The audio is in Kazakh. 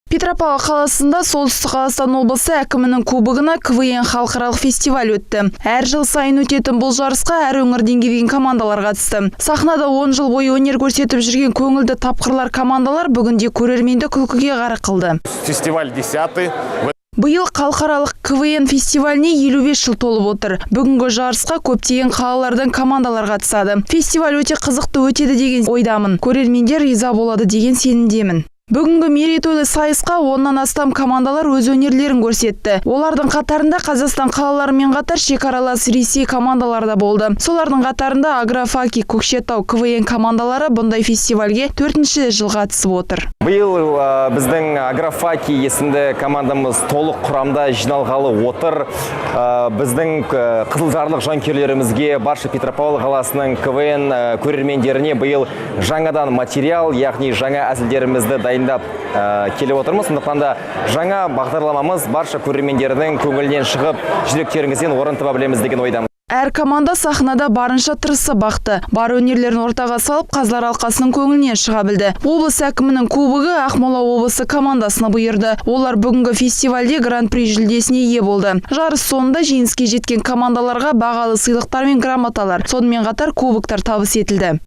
Петропавл қаласында Солтүстік Қазақстан облысы әкімінің кубогына КВН халықаралық фестиваль өтті. Әр жыл сайын өтетін бұл жарысқа әр өңірден келген командалар қатысты. Сахнада 10 жыл бойы өнер көрсетіп жүрген көңілді тапқырлар командалар бүгінде көрерменді күлкіге ғарық қылды. Фестиваль 10-й. Биыл халықаралық КВН фестиваліне 55 жыл толып отыр. Бүгінгі жарысқа көптеген қалалардан командалар қатысады. Фестиваль өте қызықты өтеді деген ойдамын. Көрермендер риза болады деген сенімдемін. Бүгінгі мерейтойлы сайысқа 10-нан астам командалар өз өнерлерін көрсетті. Олардың қатарында Қазақстан қалаларымен қатар шекаралас Ресей командалары да болды. Солардың қатарында Агрофаки, Көкшетау, КВН командалары бұндай фестивальге 4-ші жыл қатысып отыр. Биыл біздің Агрофаки есімді командамыз толық құрамда жиналғалы отыр. Біздің қызылжарлық жанкүйерлерімізге, барша Петропавл қаласының КВН көрермендеріне биыл жаңадан материал, яғни жаңа әзілдерімізді дайындап келіп отырмыз. Сондықтан да жаңа бағдарламамыз барша көрермендердің көңілінен шығып, жүректеріңізден орын таба білеміз деген ойдамын. Әр команда сахнада барынша тырысып бақты. Бар өнерлерін ортаға салып, қазылар алқасының көңілінен шыға білді. Облыс әкімінің кубогы Ақмола облысы командасына бұйырды. Олар бүгінгі фестивальде гран-при жүлдесіне ие болды. Жарыс соңында жеңіске жеткен командаларға бағалы сыйлықтар мен грамоталар, сонымен қатар кубоктар табыс етілді.